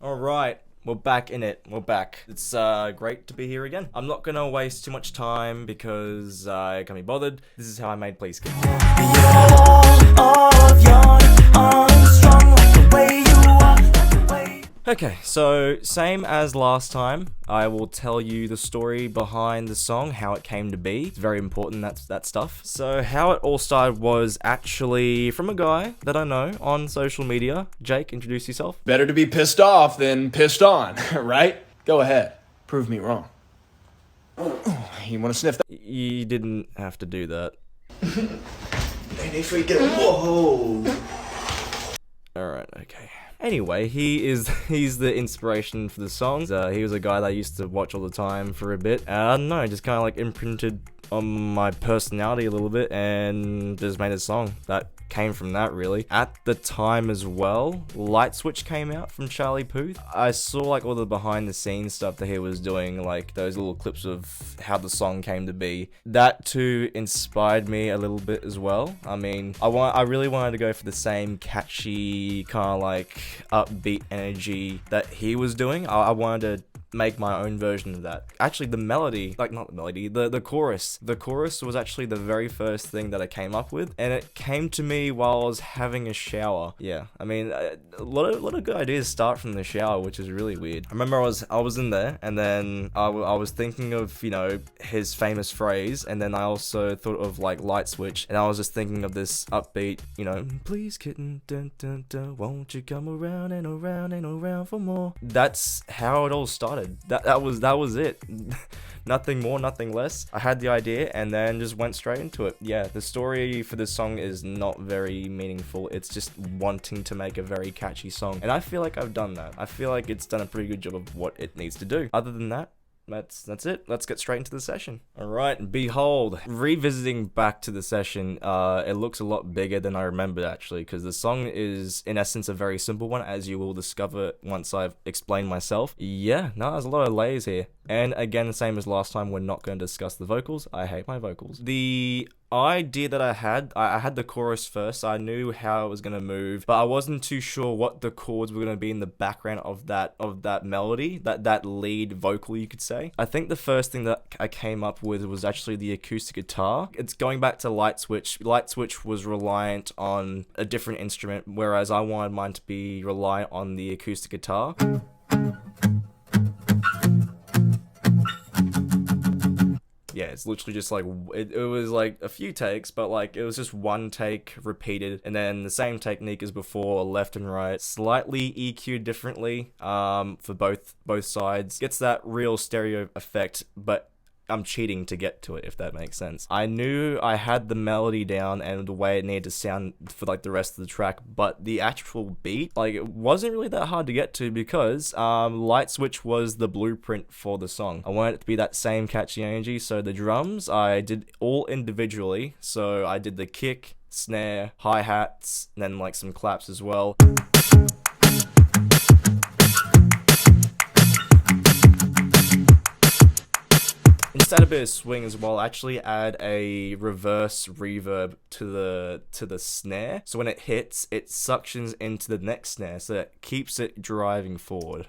Alright, we're back in it. We're back. It's great to be here again. I'm not gonna waste too much time because I can't be bothered. This is how I made Plz Kitten. Okay, so same as last time, I will tell you the story behind the song, how it came to be. It's very important, that stuff. So how it all started was actually from a guy that I know on social media. Jake, introduce yourself. Better to be pissed off than pissed on, right? Go ahead, prove me wrong. You wanna sniff that? You didn't have to do that. Whoa! Alright, okay. Anyway, he's the inspiration for the songs. He was a guy that I used to watch all the time for a bit. I don't know, just kind of like imprinted on my personality a little bit and just made a song that came from that, really. At the time as well, Light Switch came out from Charlie Puth. I saw like all the behind the scenes stuff that he was doing, like those little clips of how the song came to be. That too inspired me a little bit as well. I mean, I really wanted to go for the same catchy kind of like upbeat energy that he was doing. I wanted to make my own version of that. Actually, the melody, like not the melody, the chorus. The chorus was actually the very first thing that I came up with, and it came to me while I was having a shower. Yeah, I mean, a lot of good ideas start from the shower, which is really weird. I remember I was in there, and then I was thinking of, you know, his famous phrase, and then I also thought of like Light Switch, and I was just thinking of this upbeat, you know, please kitten, dun dun dun, won't you come around and around and around for more. That's how it all started. That was it. Nothing more, nothing less. I had the idea and then just went straight into it. Yeah, the story for this song is not very meaningful. It's just wanting to make a very catchy song. And I feel like I've done that. I feel like it's done a pretty good job of what it needs to do. Other than that, that's it. Let's get straight into the session. Alright, behold. Revisiting back to the session, it looks a lot bigger than I remembered actually, because the song is in essence a very simple one, as you will discover once I've explained myself. Yeah, no, there's a lot of layers here. And again, same as last time, we're not going to discuss the vocals. I hate my vocals. The idea that I had the chorus first. I knew how it was going to move, but I wasn't too sure what the chords were going to be in the background of that melody, that lead vocal, you could say. I think the first thing that I came up with was actually the acoustic guitar. It's going back to Light Switch. Light Switch was reliant on a different instrument, whereas I wanted mine to be reliant on the acoustic guitar. Yeah, it's literally just like, it was like a few takes, but like it was just one take repeated, and then the same technique as before, left and right, slightly EQ'd differently for both sides. Gets that real stereo effect, but I'm cheating to get to it, if that makes sense. I knew I had the melody down and the way it needed to sound for like the rest of the track, but the actual beat, like it wasn't really that hard to get to because Light Switch was the blueprint for the song. I wanted it to be that same catchy energy, so the drums I did all individually. So I did the kick, snare, hi-hats, and then like some claps as well. Instead of a bit of swing as well, actually add a reverse reverb to the snare. So when it hits, it suctions into the next snare, so it keeps it driving forward.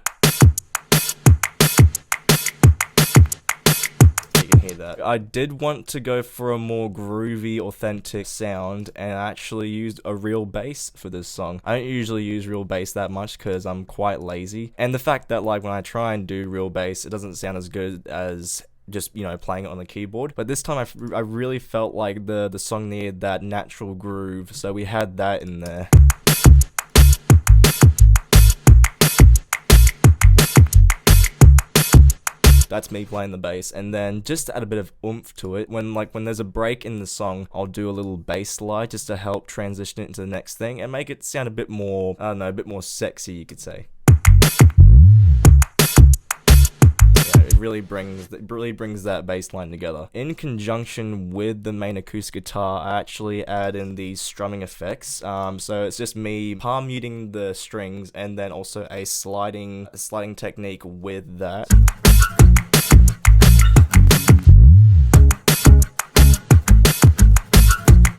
You can hear that. I did want to go for a more groovy, authentic sound, and I actually used a real bass for this song. I don't usually use real bass that much because I'm quite lazy, and the fact that like when I try and do real bass, it doesn't sound as good as just, you know, playing it on the keyboard. But this time I really felt like the song needed that natural groove, so we had that in there. That's me playing the bass, and then just to add a bit of oomph to it, when there's a break in the song, I'll do a little bass slide just to help transition it into the next thing and make it sound a bit more, I don't know, a bit more sexy, you could say. It really brings that bass line together. In conjunction with the main acoustic guitar, I actually add in these strumming effects. So it's just me palm muting the strings and then also a sliding technique with that.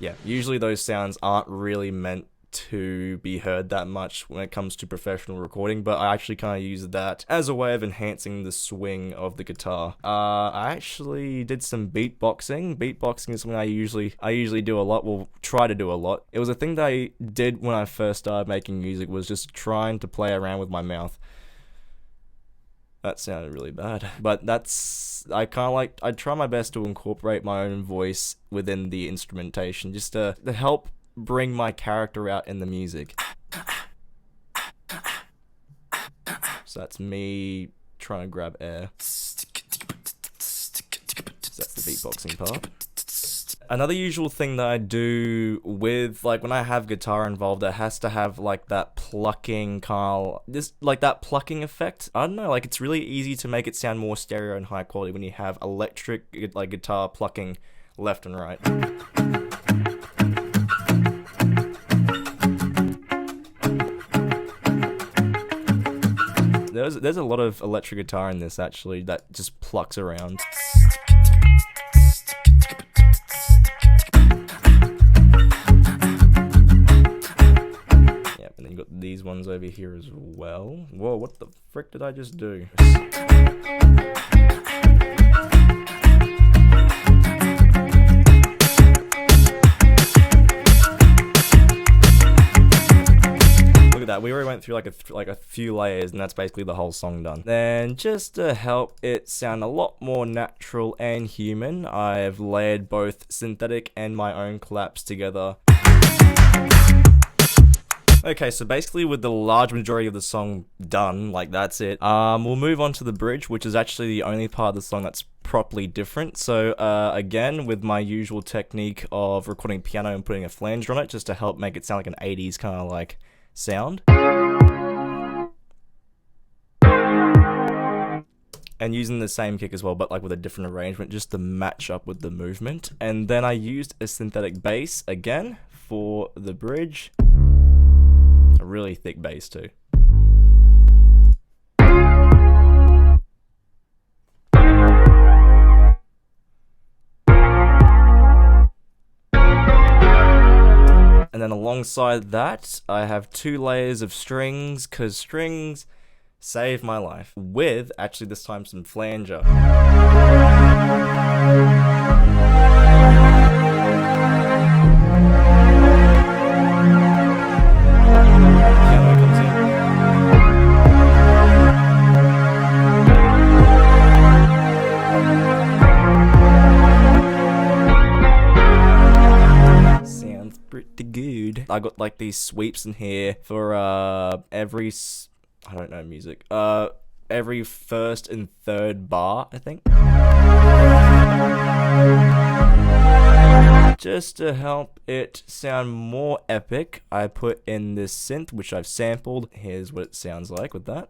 Yeah, usually those sounds aren't really meant to be heard that much when it comes to professional recording, but I actually kind of use that as a way of enhancing the swing of the guitar. I actually did some beatboxing. Beatboxing is something I usually do a lot, well, try to do a lot. It was a thing that I did when I first started making music, was just trying to play around with my mouth. That sounded really bad, but I try my best to incorporate my own voice within the instrumentation, just to help bring my character out in the music. So that's me trying to grab air. So that's the beatboxing part. Another usual thing that I do with, like, when I have guitar involved, it has to have, like, that plucking that plucking effect. I don't know, like, it's really easy to make it sound more stereo and high quality when you have electric, like, guitar plucking left and right. There's a lot of electric guitar in this, actually, that just plucks around. These ones over here as well. Whoa, what the frick did I just do? Look at that, we already went through like a few layers, and that's basically the whole song done. Then, just to help it sound a lot more natural and human, I've layered both synthetic and my own claps together. Okay, so basically with the large majority of the song done, like that's it, we'll move on to the bridge, which is actually the only part of the song that's properly different. So again, with my usual technique of recording piano and putting a flanger on it, just to help make it sound like an 80s kind of like sound. And using the same kick as well, but like with a different arrangement, just to match up with the movement. And then I used a synthetic bass again for the bridge. A really thick bass too. And then alongside that, I have 2 layers of strings, because strings save my life. With, actually this time, some flanger. I got like these sweeps in here for every I don't know music. Every first and third bar, I think. Just to help it sound more epic, I put in this synth, which I've sampled. Here's what it sounds like with that.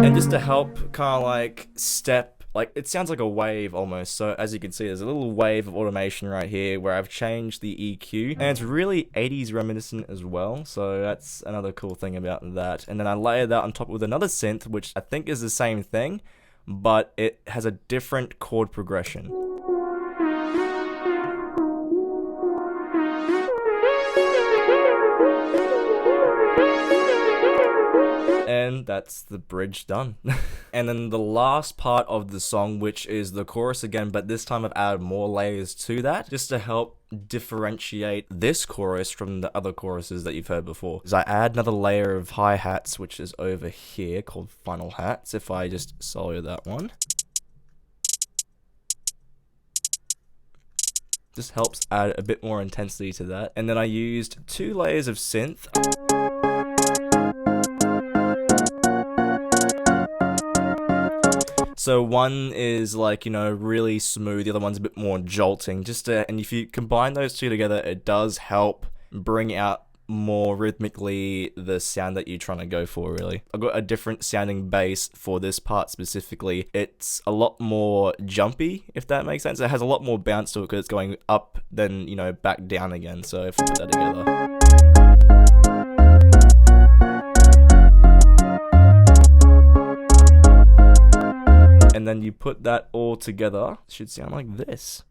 And just to help kind of like step, like it sounds like a wave almost. So as you can see, there's a little wave of automation right here where I've changed the EQ, and it's really 80s reminiscent as well. So that's another cool thing about that. And then I layer that on top with another synth, which I think is the same thing, but it has a different chord progression. And that's the bridge done. And then the last part of the song, which is the chorus again, but this time I've added more layers to that, just to help differentiate this chorus from the other choruses that you've heard before. Is I add another layer of hi-hats, which is over here, called final hats. If I just solo that one. Just helps add a bit more intensity to that. And then I used 2 layers of synth. So one is like, you know, really smooth, the other one's a bit more jolting, and if you combine those two together, it does help bring out more rhythmically the sound that you're trying to go for, really. I've got a different sounding bass for this part specifically. It's a lot more jumpy, if that makes sense. It has a lot more bounce to it because it's going up, then, you know, back down again. So if we put that together. and then you put that all together, it should sound like this.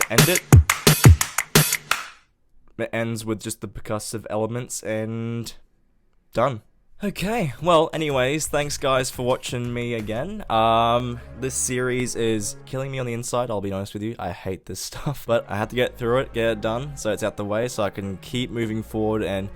End it. It ends with just the percussive elements and done. Okay, well, anyways, thanks guys for watching me again. This series is killing me on the inside, I'll be honest with you. I hate this stuff, but I had to get through it, get it done, so it's out the way, so I can keep moving forward and...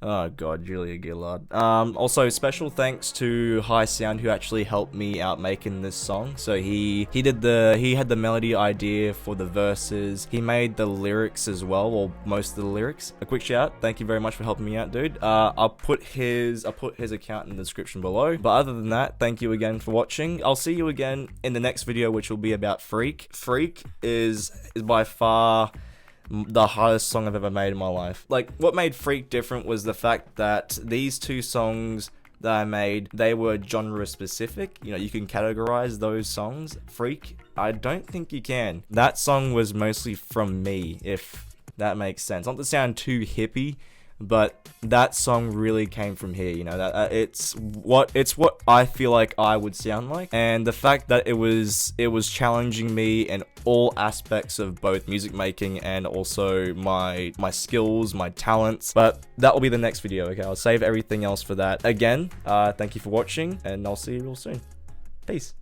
Oh god, Julia Gillard. Also, special thanks to High Sound, who actually helped me out making this song. So he had the melody idea for the verses. He made the lyrics as well, or most of the lyrics. A quick shout, thank you very much for helping me out, dude. I'll put his account in the description below. But other than that, thank you again for watching. I'll see you again in the next video, which will be about Freak. Freak is by far the hardest song I've ever made in my life. Like, what made Freak different was the fact that these two songs that I made, they were genre specific. You know, you can categorize those songs. Freak, I don't think you can. That song was mostly from me, if that makes sense. Not to sound too hippie, but that song really came from here, you know, that it's what I feel like I would sound like, and the fact that it was challenging me in all aspects of both music making and also my skills, my talents. But that will be the next video, okay? I'll save everything else for that. Again, thank you for watching, and I'll see you all soon. Peace.